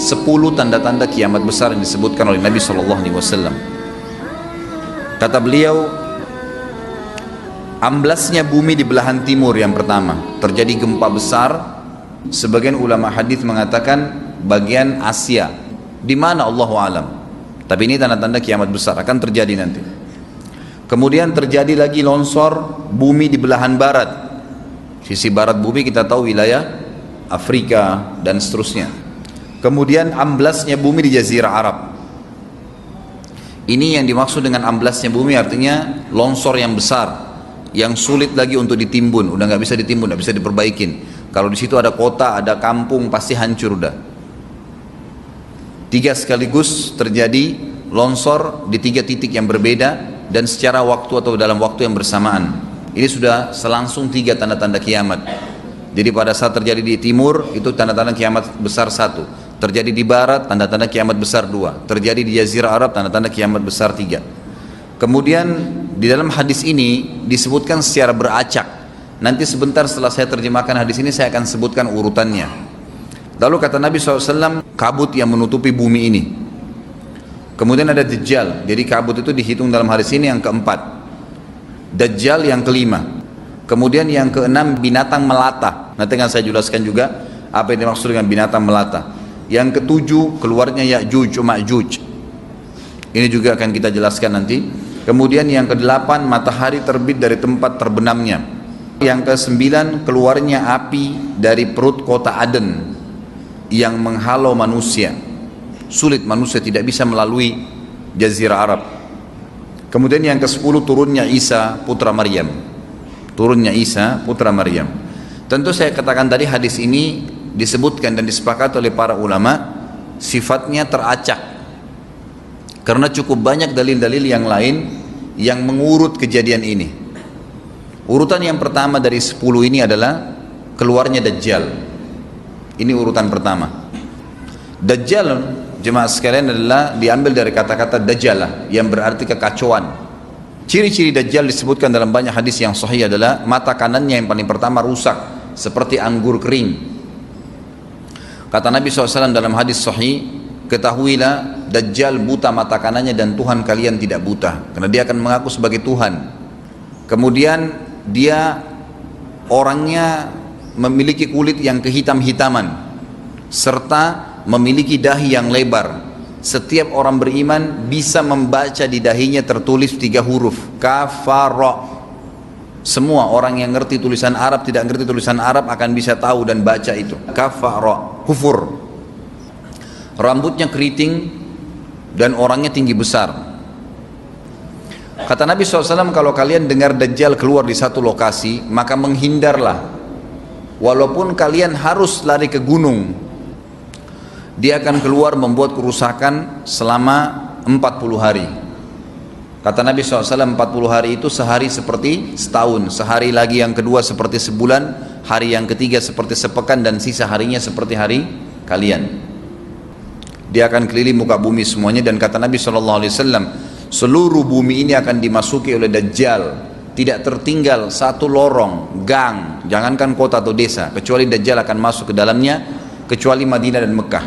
Sepuluh tanda-tanda kiamat besar yang disebutkan oleh Nabi SAW. Kata beliau, amblasnya bumi di belahan timur yang pertama, terjadi gempa besar. Sebagian ulama hadis mengatakan bagian Asia, di mana Allahu alam. Tapi ini tanda-tanda kiamat besar akan terjadi nanti. Kemudian terjadi lagi longsor bumi di belahan barat. Sisi barat bumi kita tahu wilayah Afrika dan seterusnya. Kemudian amblasnya bumi di Jazirah Arab. Ini yang dimaksud dengan amblasnya bumi, artinya longsor yang besar, yang sulit lagi untuk ditimbun, udah nggak bisa ditimbun, nggak bisa diperbaikin. Kalau di situ ada kota, ada kampung, pasti hancur udah. Tiga sekaligus terjadi longsor di tiga titik yang berbeda dan secara waktu atau dalam waktu yang bersamaan. Ini sudah selangsung tiga tanda-tanda kiamat. Jadi pada saat terjadi di timur itu tanda-tanda kiamat besar satu, terjadi di barat tanda-tanda kiamat besar dua, terjadi di Jazirah Arab tanda-tanda kiamat besar tiga. Kemudian di dalam hadis ini disebutkan secara beracak. Nanti sebentar setelah saya terjemahkan hadis ini saya akan sebutkan urutannya. Lalu kata Nabi SAW, kabut yang menutupi bumi ini. Kemudian ada Dajjal, jadi kabut itu dihitung dalam hadis ini yang keempat. Dajjal yang kelima. Kemudian yang keenam binatang melata. Nanti akan saya jelaskan juga apa yang dimaksud dengan binatang melata. Yang ketujuh keluarnya Ya'juj Ma'juj. Ini juga akan kita jelaskan nanti. Kemudian yang kedelapan matahari terbit dari tempat terbenamnya. Yang kesembilan keluarnya api dari perut kota Aden yang menghalau manusia. Sulit, manusia tidak bisa melalui Jazirah Arab. Kemudian yang ke-10 turunnya Isa putra Maryam. Turunnya Isa putra Maryam. Tentu saya katakan tadi hadis ini disebutkan dan disepakati oleh para ulama sifatnya teracak. Karena cukup banyak dalil-dalil yang lain yang mengurut kejadian ini. Urutan yang pertama dari 10 ini adalah keluarnya Dajjal. Ini urutan pertama. Dajjal, jemaah sekalian, adalah diambil dari kata-kata Dajjalah yang berarti kekacauan. Ciri-ciri Dajjal disebutkan dalam banyak hadis yang sahih adalah mata kanannya yang paling pertama rusak seperti anggur kering. Kata Nabi SAW dalam hadis sahih, ketahuilah Dajjal buta mata kanannya dan Tuhan kalian tidak buta, karena dia akan mengaku sebagai Tuhan. Kemudian dia orangnya memiliki kulit yang kehitam-hitaman serta memiliki dahi yang lebar. Setiap orang beriman bisa membaca di dahinya tertulis 3 huruf kafara. Semua orang yang ngerti tulisan Arab, tidak ngerti tulisan Arab akan bisa tahu dan baca itu kafara, kufur. Rambutnya keriting dan orangnya tinggi besar. Kata Nabi SAW, kalau kalian dengar Dajjal keluar di satu lokasi, maka menghindarlah. Walaupun kalian harus lari ke gunung, dia akan keluar membuat kerusakan selama 40 hari. Kata Nabi SAW, 40 hari itu sehari seperti setahun, sehari lagi yang kedua seperti sebulan, hari yang ketiga seperti sepekan, dan sisa harinya seperti hari kalian. Dia akan keliling muka bumi semuanya. Dan kata Nabi SAW, seluruh bumi ini akan dimasuki oleh Dajjal. Tidak tertinggal satu lorong, gang, jangankan kota atau desa, kecuali Dajjal akan masuk ke dalamnya, kecuali Madinah dan Mekah.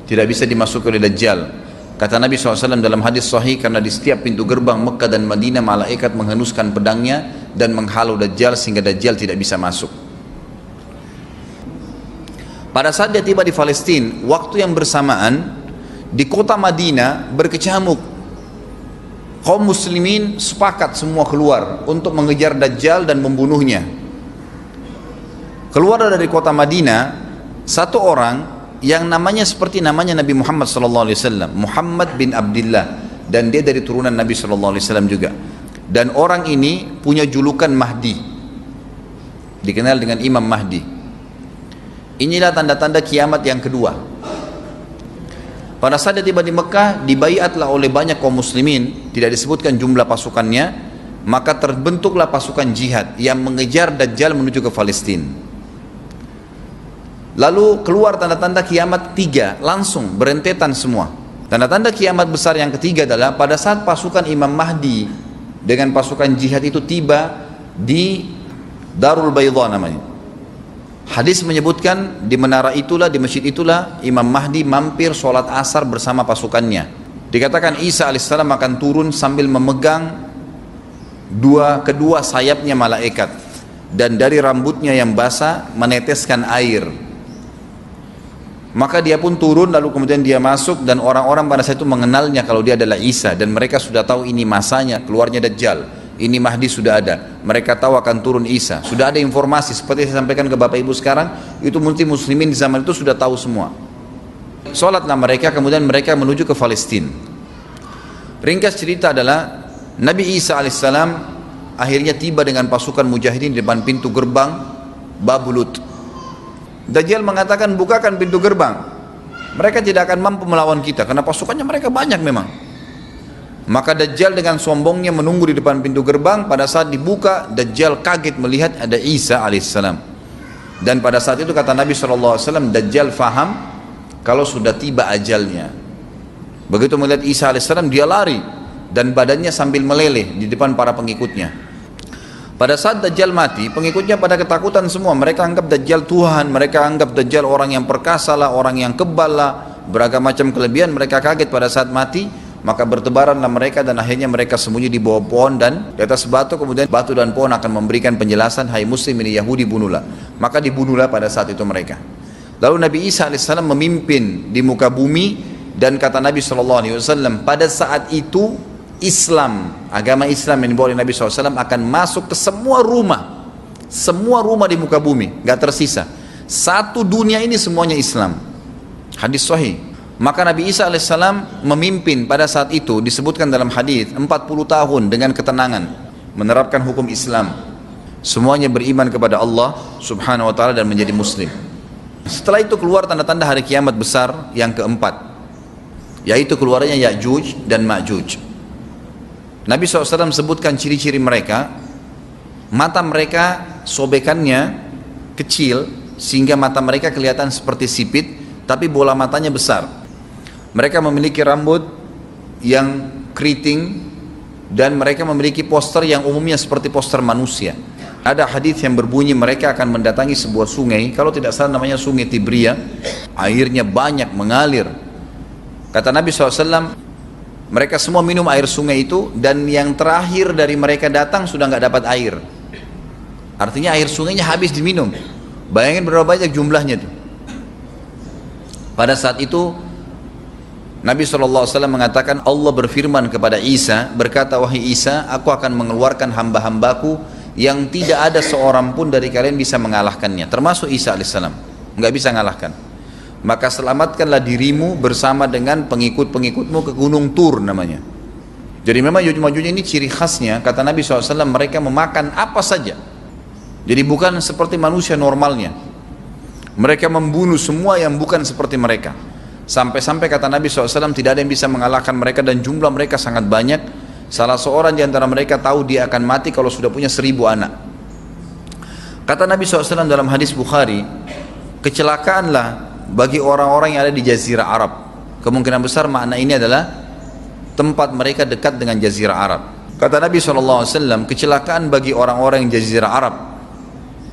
Tidak bisa dimasuki oleh Dajjal. Kata Nabi SAW dalam hadis sahih, karena di setiap pintu gerbang Mekah dan Madinah malaikat menghenuskan pedangnya dan menghalau Dajjal sehingga Dajjal tidak bisa masuk. Pada saat dia tiba di Palestina, waktu yang bersamaan di kota Madinah berkecamuk. Kaum muslimin sepakat semua keluar untuk mengejar Dajjal dan membunuhnya. Keluar dari kota Madinah satu orang yang namanya seperti namanya Nabi Muhammad SAW, Muhammad bin Abdullah, dan dia dari turunan Nabi SAW juga. Dan orang ini punya julukan Mahdi, dikenal dengan Imam Mahdi. Inilah tanda-tanda kiamat yang kedua. Pada saat dia tiba di Mekah, dibaiatlah oleh banyak kaum muslimin, tidak disebutkan jumlah pasukannya, maka terbentuklah pasukan jihad yang mengejar Dajjal menuju ke Palestina. Lalu keluar tanda-tanda kiamat 3, langsung berentetan semua. Tanda-tanda kiamat besar yang ketiga adalah pada saat pasukan Imam Mahdi dengan pasukan jihad itu tiba di Darul Bayda namanya. Hadis menyebutkan di menara itulah, di masjid itulah Imam Mahdi mampir sholat asar bersama pasukannya. Dikatakan Isa alaihissalam akan turun sambil memegang kedua sayapnya malaikat, dan dari rambutnya yang basah meneteskan air. Maka dia pun turun, lalu kemudian dia masuk, dan orang-orang pada saat itu mengenalnya kalau dia adalah Isa, dan mereka sudah tahu ini masanya keluarnya Dajjal, ini Mahdi sudah ada, mereka tahu akan turun Isa, sudah ada informasi seperti saya sampaikan ke Bapak Ibu sekarang. Itu muslimin di zaman itu sudah tahu semua. Sholatlah mereka, kemudian mereka menuju ke Palestina. Ringkas cerita adalah Nabi Isa alaihissalam akhirnya tiba dengan pasukan mujahidin di depan pintu gerbang Babulut. Dajjal mengatakan, bukakan pintu gerbang, mereka tidak akan mampu melawan kita karena pasukannya mereka banyak memang. Maka Dajjal dengan sombongnya menunggu di depan pintu gerbang. Pada saat dibuka, Dajjal kaget melihat ada Isa alaihissalam. Dan pada saat itu kata Nabi SAW, Dajjal faham kalau sudah tiba ajalnya. Begitu melihat Isa alaihissalam, dia lari dan badannya sambil meleleh di depan para pengikutnya. Pada saat Dajjal mati, pengikutnya pada ketakutan semua. Mereka anggap Dajjal Tuhan, mereka anggap Dajjal orang yang perkasa lah, orang yang kebal lah, beragam macam kelebihan. Mereka kaget pada saat mati, maka bertebaranlah mereka dan akhirnya mereka sembunyi di bawah pohon dan di atas batu. Kemudian batu dan pohon akan memberikan penjelasan, hai muslim ini Yahudi, bunuhlah. Maka dibunuhlah pada saat itu mereka. Lalu Nabi Isa alaihissalam memimpin di muka bumi, dan kata Nabi SAW, pada saat itu Islam, agama Islam yang dibawa oleh Nabi SAW akan masuk ke semua rumah di muka bumi, gak tersisa. Satu dunia ini semuanya Islam. Hadis sahih. Maka Nabi Isa alaihissalam memimpin pada saat itu, disebutkan dalam hadis 40 tahun dengan ketenangan menerapkan hukum Islam. Semuanya beriman kepada Allah subhanahu wa ta'ala dan menjadi muslim. Setelah itu keluar tanda-tanda hari kiamat besar yang keempat, yaitu keluarnya Ya'juj dan Ma'juj. Nabi SAW sebutkan ciri-ciri mereka. Mata mereka sobekannya kecil sehingga mata mereka kelihatan seperti sipit, tapi bola matanya besar. Mereka memiliki rambut yang keriting, dan mereka memiliki poster yang umumnya seperti poster manusia. Ada hadis yang berbunyi mereka akan mendatangi sebuah sungai, kalau tidak salah namanya sungai Tibria, airnya banyak mengalir. Kata Nabi SAW, mereka semua minum air sungai itu, dan yang terakhir dari mereka datang sudah nggak dapat air. Artinya air sungainya habis diminum. Bayangin berapa banyak jumlahnya tuh. Pada saat itu Nabi SAW mengatakan, Allah berfirman kepada Isa, berkata, wahai Isa, aku akan mengeluarkan hamba-hambaku yang tidak ada seorang pun dari kalian bisa mengalahkannya, termasuk Isa alaihissalam, nggak bisa mengalahkan. Maka selamatkanlah dirimu bersama dengan pengikut-pengikutmu ke Gunung Tur namanya. Jadi memang Ya'juj ini ciri khasnya, kata Nabi SAW, mereka memakan apa saja. Jadi bukan seperti manusia normalnya. Mereka membunuh semua yang bukan seperti mereka. Sampai-sampai kata Nabi SAW, tidak ada yang bisa mengalahkan mereka, dan jumlah mereka sangat banyak. Salah seorang di antara mereka tahu dia akan mati kalau sudah punya 1000 anak. Kata Nabi SAW dalam hadis Bukhari, kecelakaanlah bagi orang-orang yang ada di Jazirah Arab. Kemungkinan besar makna ini adalah tempat mereka dekat dengan Jazirah Arab. Kata Nabi SAW, kecelakaan bagi orang-orang yang Jazirah Arab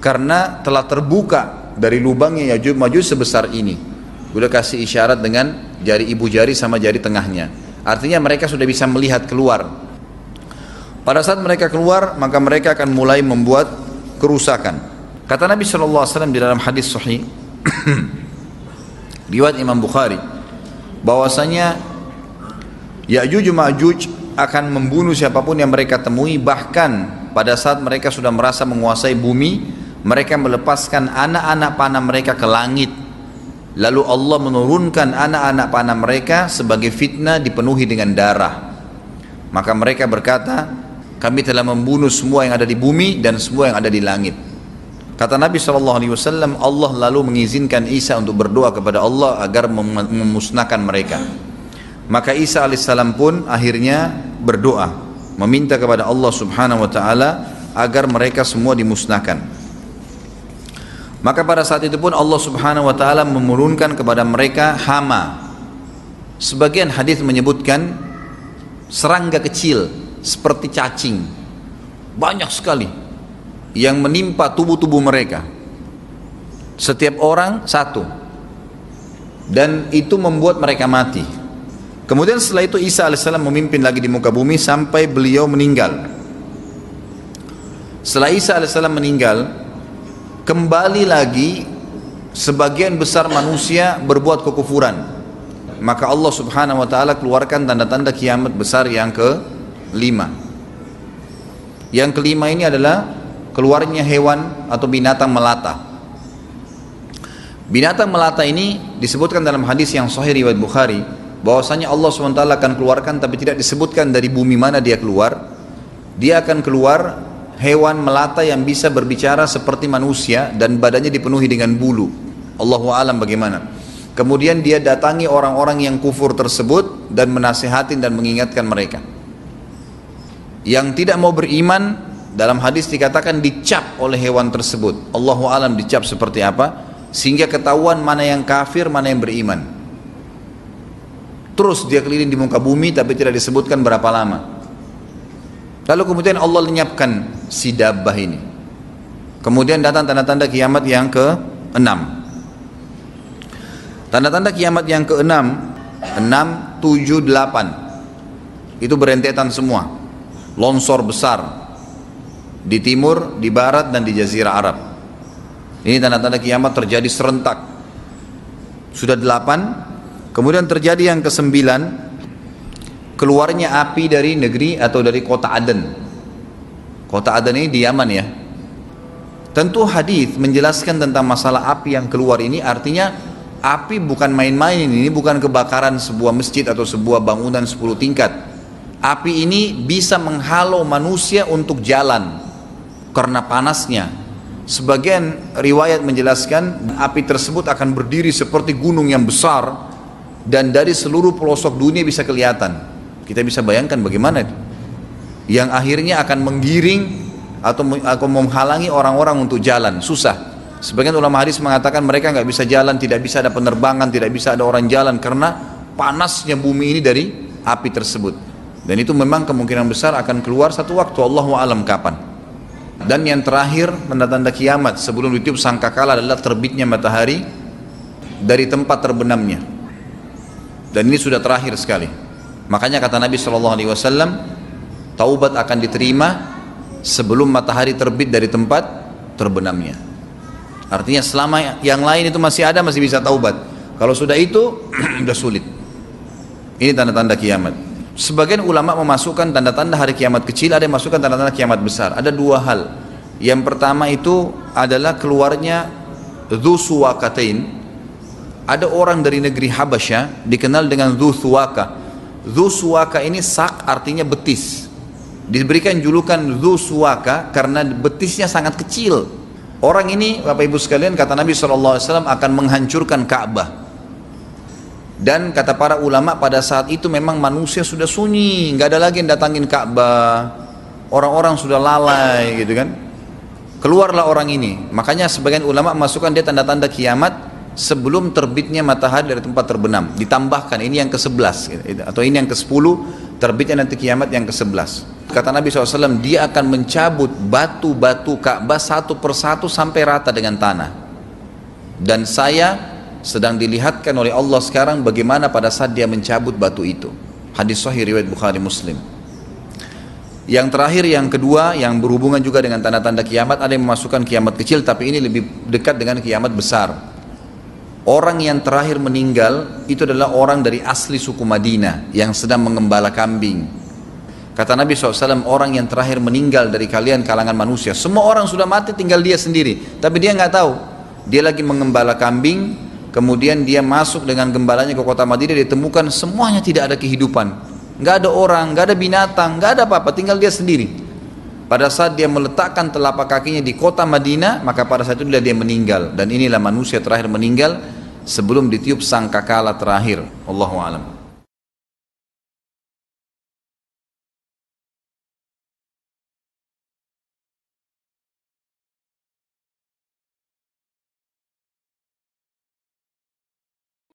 karena telah terbuka dari lubangnya Ya'juj Ma'juj sebesar ini. Udah kasih isyarat dengan jari ibu jari sama jari tengahnya. Artinya mereka sudah bisa melihat keluar. Pada saat mereka keluar, maka mereka akan mulai membuat kerusakan. Kata Nabi SAW di dalam hadis sahih riwayat Imam Bukhari, bahwasanya Ya'juj Ma'juj akan membunuh siapapun yang mereka temui. Bahkan pada saat mereka sudah merasa menguasai bumi, mereka melepaskan anak-anak panah mereka ke langit, lalu Allah menurunkan anak-anak panah mereka sebagai fitnah dipenuhi dengan darah. Maka mereka berkata, kami telah membunuh semua yang ada di bumi dan semua yang ada di langit. Kata Nabi SAW, Allah lalu mengizinkan Isa untuk berdoa kepada Allah agar memusnahkan mereka. Maka Isa alaihissalam pun akhirnya berdoa, meminta kepada Allah subhanahu wa ta'ala agar mereka semua dimusnahkan. Maka pada saat itu pun Allah subhanahu wa ta'ala menurunkan kepada mereka hama. Sebagian hadis menyebutkan serangga kecil seperti cacing, banyak sekali. yang menimpa tubuh-tubuh mereka. Setiap orang satu. Dan itu membuat mereka mati. Kemudian setelah itu Isa alaihissalam memimpin lagi di muka bumi sampai beliau meninggal. Setelah Isa alaihissalam meninggal, kembali lagi sebagian besar manusia berbuat kekufuran. Maka Allah subhanahu wa ta'ala keluarkan tanda-tanda kiamat besar yang kelima. Yang kelima ini adalah keluarnya hewan atau binatang melata. Binatang melata ini disebutkan dalam hadis yang sahih riwayat Bukhari, bahwasanya Allah SWT akan keluarkan, tapi tidak disebutkan dari bumi mana dia keluar. Dia akan keluar hewan melata yang bisa berbicara seperti manusia dan badannya dipenuhi dengan bulu. Allahu a'lam bagaimana. Kemudian dia datangi orang-orang yang kufur tersebut dan menasihatin dan mengingatkan mereka. Yang tidak mau beriman, dalam hadis dikatakan dicap oleh hewan tersebut. Allahu a'lam dicap seperti apa, sehingga ketahuan mana yang kafir, mana yang beriman. Terus dia keliling di muka bumi tapi tidak disebutkan berapa lama. Lalu kemudian Allah lenyapkan si dabbah ini. Kemudian datang tanda-tanda kiamat yang ke-6. Tanda-tanda kiamat yang ke-6, 6, 7, 8 itu berentetan semua. Longsor besar di timur, di barat dan di jazirah Arab. Ini tanda-tanda kiamat terjadi serentak. Sudah 8. Kemudian terjadi yang ke-9, keluarnya api dari negeri atau dari kota Aden. Kota Aden ini di Yaman ya. Tentu hadis menjelaskan tentang masalah api yang keluar ini, artinya api bukan main-main, ini bukan kebakaran sebuah masjid atau sebuah bangunan 10 tingkat. Api ini bisa menghalau manusia untuk jalan karena panasnya. Sebagian riwayat menjelaskan api tersebut akan berdiri seperti gunung yang besar dan dari seluruh pelosok dunia bisa kelihatan. Kita bisa bayangkan bagaimana itu. Yang akhirnya akan menggiring atau menghalangi orang-orang untuk jalan, susah. Sebagian ulama hadis mengatakan mereka nggak bisa jalan, tidak bisa ada penerbangan, tidak bisa ada orang jalan karena panasnya bumi ini dari api tersebut. Dan itu memang kemungkinan besar akan keluar satu waktu, Allahu a'lam kapan. Dan yang terakhir tanda-tanda kiamat sebelum ditiup sangkakala adalah terbitnya matahari dari tempat terbenamnya. Dan ini sudah terakhir sekali. Makanya kata Nabi SAW, taubat akan diterima sebelum matahari terbit dari tempat terbenamnya. Artinya selama yang lain itu masih ada, masih bisa taubat. Kalau sudah itu sudah sulit. Ini tanda-tanda kiamat. Sebagian ulama memasukkan tanda-tanda hari kiamat kecil, ada yang masukkan tanda-tanda kiamat besar. Ada dua hal. Yang pertama itu adalah keluarnya Dzu Suwakatain. Ada orang dari negeri Habasyah dikenal dengan Dzu Suwaka. Dzu Suwaka ini sak artinya betis. Diberikan julukan Dzu Suwaka karena betisnya sangat kecil. Orang ini, Bapak Ibu sekalian, kata Nabi SAW akan menghancurkan Ka'bah. Dan kata para ulama pada saat itu memang manusia sudah sunyi, nggak ada lagi yang datangin Ka'bah. Orang-orang sudah lalai gitu kan. Keluarlah orang ini. Makanya sebagian ulama masukkan dia tanda-tanda kiamat sebelum terbitnya matahari dari tempat terbenam. Ditambahkan ini yang ke-11 gitu. Atau ini yang ke-10, terbitnya nanti kiamat yang ke-11. Kata Nabi SAW, dia akan mencabut batu-batu Ka'bah satu persatu sampai rata dengan tanah. Dan saya sedang dilihatkan oleh Allah sekarang bagaimana pada saat dia mencabut batu itu. Hadis sahih riwayat Bukhari Muslim. Yang terakhir, yang kedua, yang berhubungan juga dengan tanda-tanda kiamat, ada yang memasukkan kiamat kecil, tapi ini lebih dekat dengan kiamat besar. Orang yang terakhir meninggal itu adalah orang dari asli suku Madinah yang sedang mengembala kambing. Kata Nabi SAW, orang yang terakhir meninggal dari kalian kalangan manusia, semua orang sudah mati tinggal dia sendiri, tapi dia nggak tahu. Dia lagi mengembala kambing, kemudian dia masuk dengan gembalanya ke kota Madinah, ditemukan semuanya tidak ada kehidupan, nggak ada orang, nggak ada binatang, nggak ada apa-apa, tinggal dia sendiri. Pada saat dia meletakkan telapak kakinya di kota Madinah, maka pada saat itu dia meninggal. Dan inilah manusia terakhir meninggal sebelum ditiup sangkakala terakhir. Allahu a'lam.